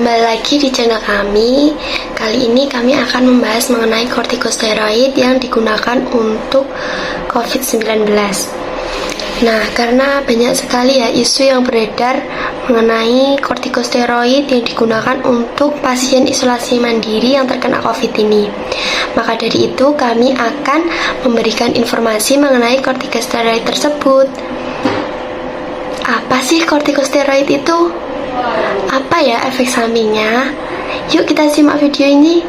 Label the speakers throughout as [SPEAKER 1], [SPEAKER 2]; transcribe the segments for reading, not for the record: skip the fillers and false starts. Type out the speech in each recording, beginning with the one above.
[SPEAKER 1] Kembali lagi di channel kami. Kali ini kami akan membahas mengenai kortikosteroid yang digunakan untuk COVID-19. Nah, karena banyak sekali ya isu yang beredar mengenai kortikosteroid yang digunakan untuk pasien isolasi mandiri yang terkena COVID ini. Maka dari itu kami akan memberikan informasi mengenai kortikosteroid tersebut. Apa sih kortikosteroid itu? Apa ya efek sampingnya? Yuk kita simak video ini.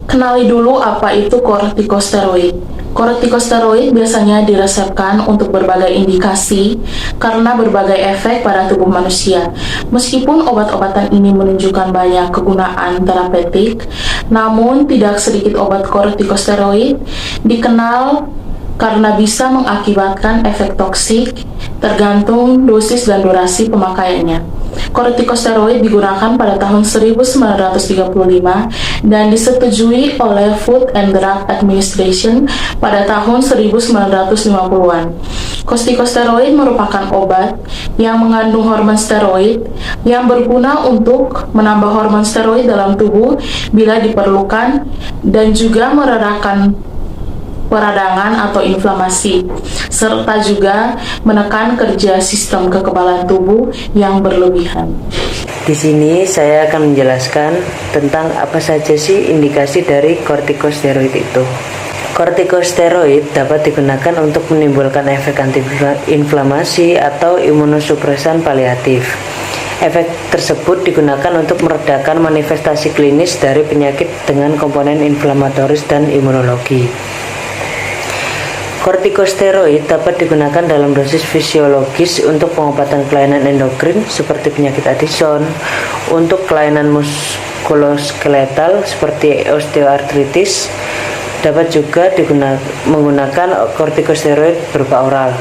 [SPEAKER 2] Kenali dulu apa itu kortikosteroid. Kortikosteroid biasanya diresepkan untuk berbagai indikasi karena berbagai efek pada tubuh manusia. Meskipun obat-obatan ini menunjukkan banyak kegunaan terapeutik, namun tidak sedikit obat kortikosteroid dikenal karena bisa mengakibatkan efek toksik tergantung dosis dan durasi pemakaiannya. Kortikosteroid digunakan pada tahun 1935 dan disetujui oleh Food and Drug Administration pada tahun 1950-an. Kortikosteroid merupakan obat yang mengandung hormon steroid yang berguna untuk menambah hormon steroid dalam tubuh bila diperlukan dan juga meredakan peradangan atau inflamasi, serta juga menekan kerja sistem kekebalan tubuh yang berlebihan.
[SPEAKER 3] Di sini saya akan menjelaskan tentang apa saja sih indikasi dari kortikosteroid itu. Kortikosteroid dapat digunakan untuk menimbulkan efek antiinflamasi atau imunosupresan paliatif. Efek tersebut digunakan untuk meredakan manifestasi klinis dari penyakit dengan komponen inflamatoris dan imunologi. Kortikosteroid dapat digunakan dalam dosis fisiologis untuk pengobatan kelainan endokrin seperti penyakit Addison, untuk kelainan muskuloskeletal seperti osteoartritis, dapat juga menggunakan kortikosteroid berupa oral.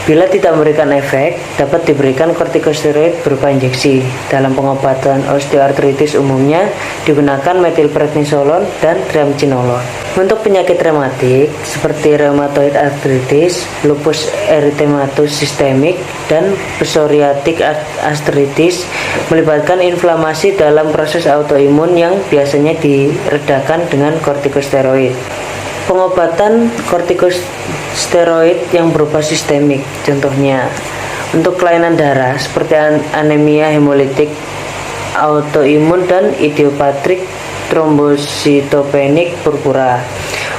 [SPEAKER 3] Bila tidak memberikan efek, dapat diberikan kortikosteroid berupa injeksi. Dalam pengobatan osteoartritis umumnya digunakan metilprednisolon dan triamcinolon. Untuk penyakit rematik seperti rheumatoid arthritis, lupus erythematosus sistemik, dan psoriatic arthritis melibatkan inflamasi dalam proses autoimun yang biasanya diredakan dengan kortikosteroid. Pengobatan kortikosteroid yang berupa sistemik, contohnya untuk kelainan darah seperti anemia hemolitik autoimun dan idiopatrik trombositopenik purpura.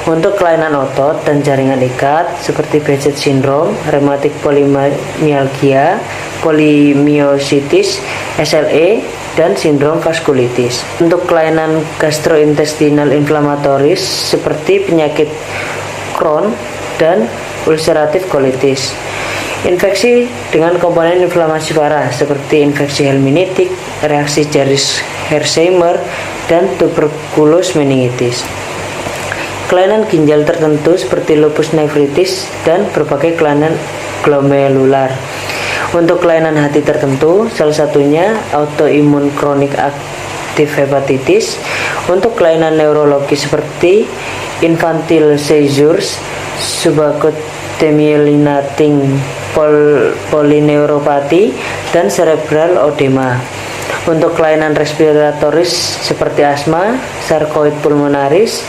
[SPEAKER 3] Untuk kelainan otot dan jaringan ikat seperti Behcet syndrome, rheumatic polymyalgia, polymyositis, SLE, dan sindrom vaskulitis. Untuk kelainan gastrointestinal inflamatoris seperti penyakit Crohn dan ulceratif colitis. Infeksi dengan komponen inflamasi parah seperti infeksi helminitik, reaksi Jaris Hersheimer, dan tuberkulus meningitis. Kelainan ginjal tertentu seperti lupus nefritis dan berbagai kelainan glomerular. Untuk kelainan hati tertentu, salah satunya autoimun kronik aktif hepatitis. Untuk kelainan neurologi seperti infantile seizures, subacute demyelinating polineuropati, dan cerebral edema. Untuk kelainan respiratoris seperti asma, sarcoid pulmonaris,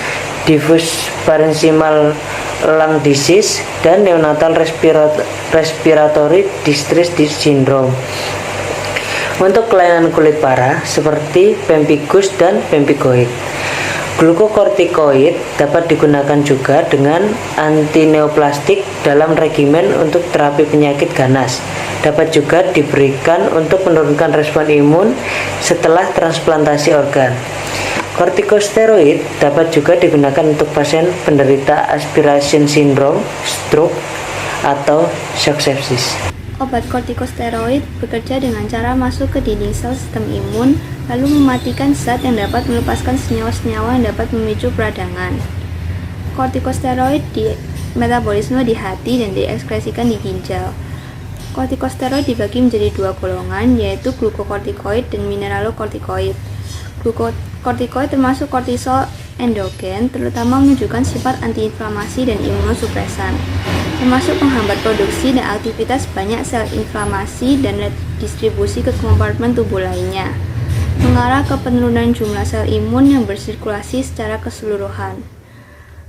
[SPEAKER 3] diffuse parenchymal lung disease, dan neonatal respiratory distress syndrome. Untuk kelainan kulit parah seperti pemphigus dan pemphigoid. Glukokortikoid dapat digunakan juga dengan antineoplastik dalam regimen untuk terapi penyakit ganas. Dapat juga diberikan untuk menurunkan respon imun setelah transplantasi organ. Kortikosteroid dapat juga digunakan untuk pasien penderita aspiration syndrome, stroke, atau shock sepsis.
[SPEAKER 4] Obat kortikosteroid bekerja dengan cara masuk ke dinding sel sistem imun, lalu mematikan zat yang dapat melepaskan senyawa-senyawa yang dapat memicu peradangan. Kortikosteroid metabolisme di hati dan diekskresikan di ginjal. Kortikosteroid dibagi menjadi dua golongan, yaitu glukokortikoid dan mineralokortikoid. Glukokortikoid termasuk kortisol endogen, terutama menunjukkan sifat antiinflamasi dan imunosupresan, termasuk menghambat produksi dan aktivitas banyak sel inflamasi dan distribusi ke kompartemen tubuh lainnya. mengarah ke penurunan jumlah sel imun yang bersirkulasi secara keseluruhan.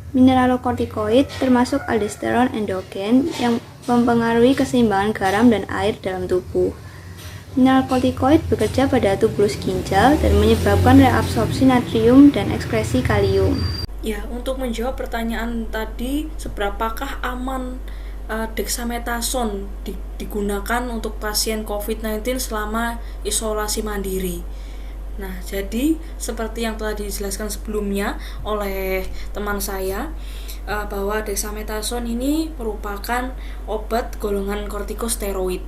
[SPEAKER 4] Mineralokortikoid termasuk aldosteron endogen yang mempengaruhi keseimbangan garam dan air dalam tubuh. Mineralokortikoid bekerja pada tubulus ginjal dan menyebabkan reabsorpsi natrium dan ekskresi kalium.
[SPEAKER 5] Ya, untuk menjawab pertanyaan tadi, seberapakah aman dexamethasone digunakan untuk pasien COVID-19 selama isolasi mandiri? Nah, jadi seperti yang telah dijelaskan sebelumnya oleh teman saya, bahwa dexamethasone ini merupakan obat golongan kortikosteroid.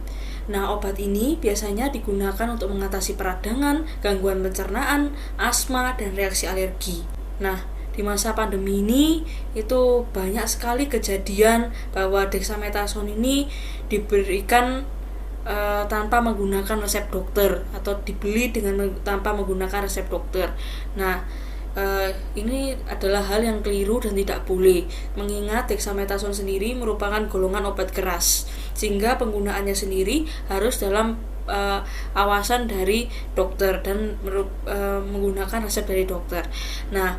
[SPEAKER 5] Nah, obat ini biasanya digunakan untuk mengatasi peradangan, gangguan pencernaan, asma, dan reaksi alergi. Nah, di masa pandemi ini itu banyak sekali kejadian bahwa dexamethasone ini diberikan tanpa menggunakan resep dokter atau dibeli tanpa menggunakan resep dokter. Nah, ini adalah hal yang keliru dan tidak boleh, mengingat dexamethasone sendiri merupakan golongan obat keras, sehingga penggunaannya sendiri harus dalam awasan dari dokter dan menggunakan resep dari dokter. Nah,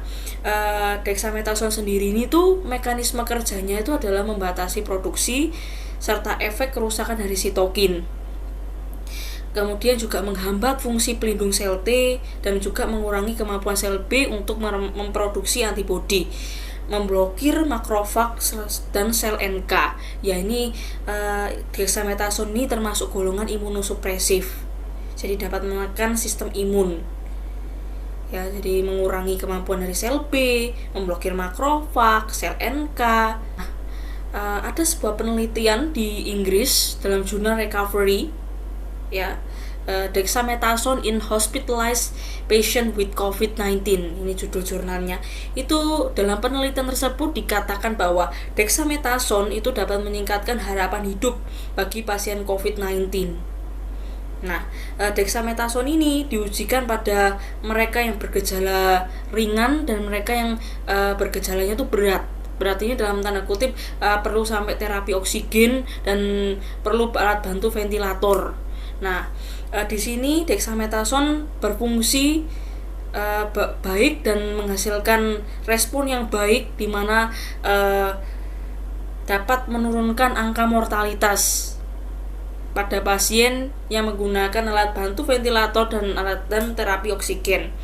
[SPEAKER 5] dexamethasone sendiri ini tuh mekanisme kerjanya itu adalah membatasi produksi serta efek kerusakan dari sitokin. Kemudian juga menghambat fungsi pelindung sel T dan juga mengurangi kemampuan sel B untuk memproduksi antibodi, memblokir makrofag dan sel NK. Ya, ini dexamethasone ini termasuk golongan imunosupresif. Jadi dapat menekan sistem imun. Ya, jadi mengurangi kemampuan dari sel B, memblokir makrofag, sel NK. Nah, ada sebuah penelitian di Inggris dalam jurnal Recovery, ya, dexamethasone in hospitalized patient with COVID-19, ini judul jurnalnya. Itu dalam penelitian tersebut dikatakan bahwa dexamethasone itu dapat meningkatkan harapan hidup bagi pasien COVID-19. Nah, dexamethasone ini diujikan pada mereka yang bergejala ringan dan mereka yang bergejalanya itu berat. Berat ini dalam tanda kutip perlu sampai terapi oksigen dan perlu alat bantu ventilator. Nah, di sini dexamethasone berfungsi baik dan menghasilkan respon yang baik, di mana dapat menurunkan angka mortalitas pada pasien yang menggunakan alat bantu ventilator dan terapi oksigen.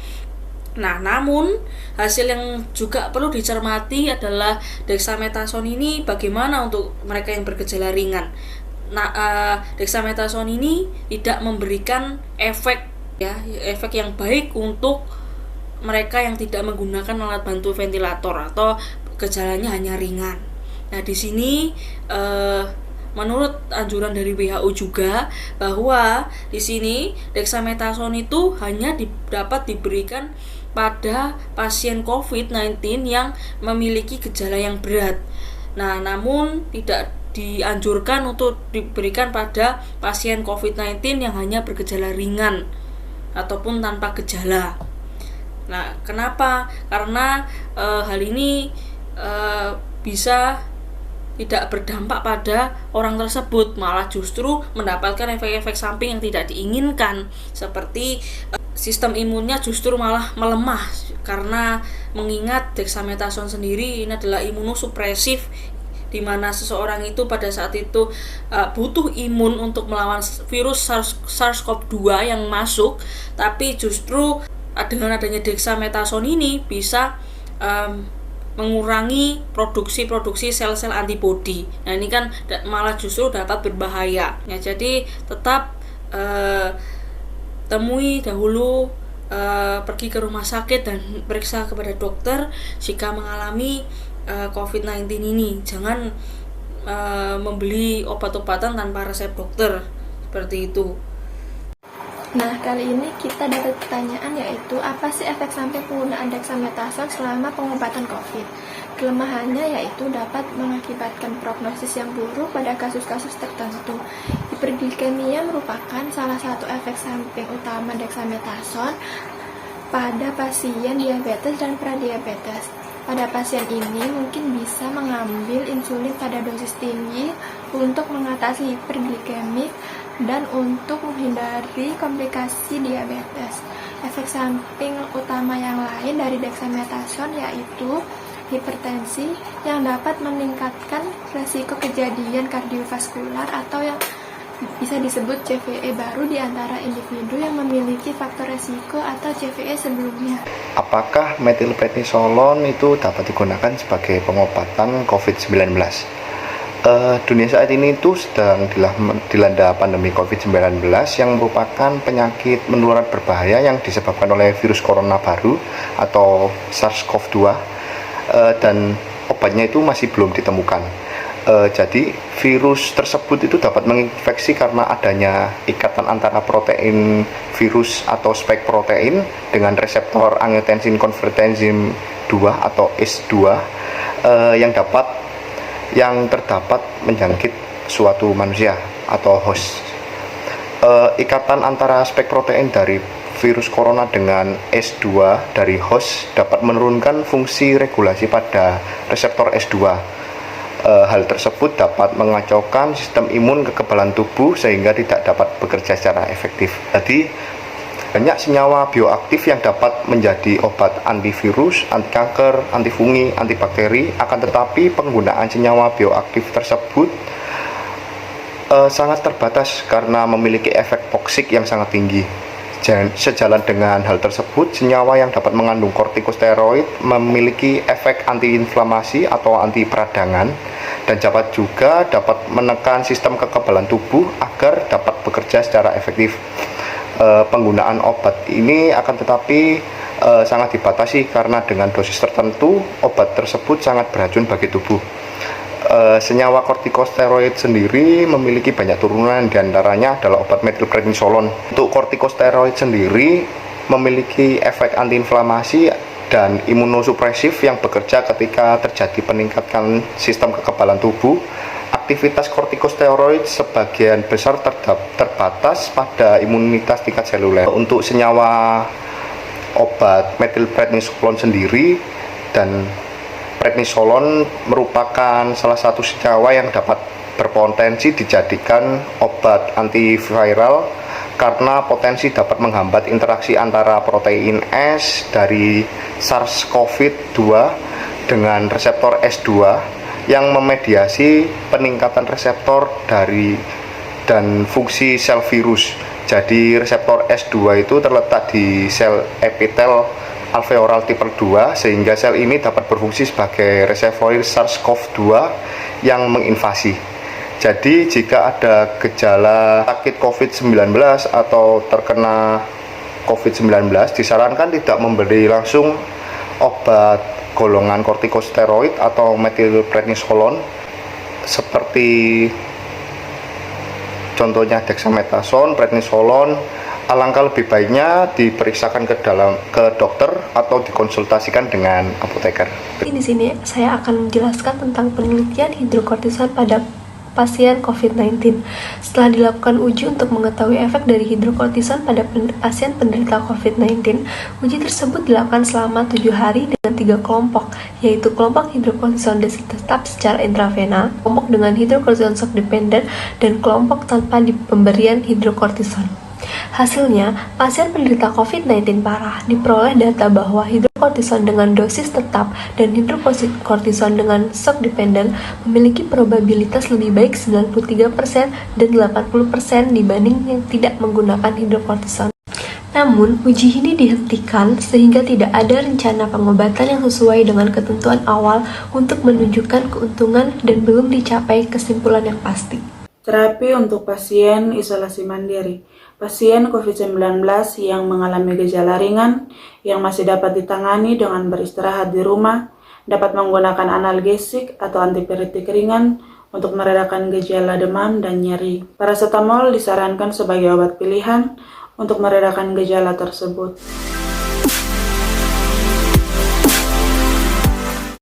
[SPEAKER 5] Nah, namun hasil yang juga perlu dicermati adalah dexamethasone ini bagaimana untuk mereka yang bergejala ringan. Nah, dexamethasone ini tidak memberikan efek yang baik untuk mereka yang tidak menggunakan alat bantu ventilator atau gejalanya hanya ringan. Nah, di sini menurut anjuran dari WHO juga bahwa di sini dexamethasone itu hanya dapat diberikan pada pasien COVID-19 yang memiliki gejala yang berat. Nah, namun tidak dianjurkan untuk diberikan pada pasien COVID-19 yang hanya bergejala ringan ataupun tanpa gejala. Nah, kenapa? Karena hal ini bisa tidak berdampak pada orang tersebut, malah justru mendapatkan efek-efek samping yang tidak diinginkan, seperti sistem imunnya justru malah melemah, karena mengingat dexamethasone sendiri ini adalah imunosupresif, di mana seseorang itu pada saat itu butuh imun untuk melawan virus SARS-CoV-2 yang masuk, tapi justru dengan adanya dexamethasone ini bisa mengurangi produksi sel-sel antibodi. Nah, ini kan malah justru dapat berbahaya. Ya, jadi tetap temui dahulu, pergi ke rumah sakit dan periksa kepada dokter jika mengalami COVID-19 ini. Jangan membeli obat-obatan tanpa resep dokter, seperti itu.
[SPEAKER 1] Nah, kali ini kita dapat pertanyaan, yaitu apa sih efek samping penggunaan dexamethasone selama pengobatan COVID? Kelemahannya yaitu dapat mengakibatkan prognosis yang buruk pada kasus-kasus tertentu. Hiperglikemia merupakan salah satu efek samping utama dexamethasone pada pasien diabetes dan pradiabetes. Pada pasien ini mungkin bisa mengambil insulin pada dosis tinggi untuk mengatasi hiperglikemik
[SPEAKER 6] dan untuk menghindari komplikasi diabetes. Efek samping utama yang lain dari dexamethasone yaitu hipertensi yang dapat meningkatkan resiko kejadian kardiovaskular atau yang bisa disebut CVE baru di antara individu yang memiliki faktor resiko atau CVE sebelumnya.
[SPEAKER 7] Apakah metilprednisolon itu dapat digunakan sebagai pengobatan COVID-19? Dunia saat ini itu sedang dilanda pandemi COVID-19 yang merupakan penyakit menular berbahaya yang disebabkan oleh virus corona baru atau SARS-CoV-2 dan obatnya itu masih belum ditemukan. Jadi virus tersebut itu dapat menginfeksi karena adanya ikatan antara protein virus atau spike protein dengan reseptor angiotensin convertensin 2 atau ACE2 yang terdapat menjangkit suatu manusia atau host. Ikatan antara spike protein dari virus corona dengan ACE2 dari host dapat menurunkan fungsi regulasi pada reseptor ACE2. Hal tersebut dapat mengacaukan sistem imun kekebalan tubuh sehingga tidak dapat bekerja secara efektif. Jadi banyak senyawa bioaktif yang dapat menjadi obat antivirus, anti kanker, anti fungi, antibakteri. Akan tetapi penggunaan senyawa bioaktif tersebut sangat terbatas karena memiliki efek toksik yang sangat tinggi. Sejalan dengan hal tersebut, senyawa yang dapat mengandung kortikosteroid memiliki efek antiinflamasi atau anti peradangan dan dapat menekan sistem kekebalan tubuh agar dapat bekerja secara efektif. Penggunaan obat ini akan tetapi sangat dibatasi karena dengan dosis tertentu obat tersebut sangat beracun bagi tubuh. Senyawa kortikosteroid sendiri memiliki banyak turunan, diantaranya adalah obat metilprednisolon. Untuk kortikosteroid sendiri memiliki efek antiinflamasi dan imunosupresif yang bekerja ketika terjadi peningkatan sistem kekebalan tubuh. Aktivitas kortikosteroid sebagian besar terbatas pada imunitas tingkat seluler. Untuk senyawa obat metilprednisolon sendiri dan prednisolon merupakan salah satu senyawa yang dapat berpotensi dijadikan obat antiviral karena potensi dapat menghambat interaksi antara protein S dari SARS-CoV-2 dengan reseptor S2 yang memediasi peningkatan reseptor dan fungsi sel virus. Jadi reseptor S2 itu terletak di sel epitel alveolar tipe 2 sehingga sel ini dapat berfungsi sebagai reservoir SARS-CoV-2 yang menginvasi. Jadi jika ada gejala sakit COVID-19 atau terkena COVID-19 disarankan tidak memberi langsung obat golongan kortikosteroid atau metilprednisolon seperti contohnya dexamethasone, prednisolon. Alangkah lebih baiknya diperiksakan ke dokter atau dikonsultasikan dengan apoteker.
[SPEAKER 6] Di sini saya akan menjelaskan tentang penelitian hidrokortison pada pasien COVID-19. Setelah dilakukan uji untuk mengetahui efek dari hidrokortison pada pasien penderita COVID-19, uji tersebut dilakukan selama 7 hari dengan 3 kelompok, yaitu kelompok hidrokortison tetap secara intravena, kelompok dengan hidrokortison shock dependent, dan kelompok tanpa pemberian hidrokortison. Hasilnya, pasien penderita COVID-19 parah diperoleh data bahwa hidrokortison dengan dosis tetap dan hidrokortison dengan shock dependent memiliki probabilitas lebih baik 93% dan 80% dibanding yang tidak menggunakan hidrokortison. Namun, uji ini dihentikan sehingga tidak ada rencana pengobatan yang sesuai dengan ketentuan awal untuk menunjukkan keuntungan dan belum dicapai kesimpulan yang pasti.
[SPEAKER 2] Terapi untuk pasien isolasi mandiri. Pasien COVID-19 yang mengalami gejala ringan yang masih dapat ditangani dengan beristirahat di rumah dapat menggunakan analgesik atau antipiretik ringan untuk meredakan gejala demam dan nyeri. Paracetamol disarankan sebagai obat pilihan untuk meredakan gejala tersebut.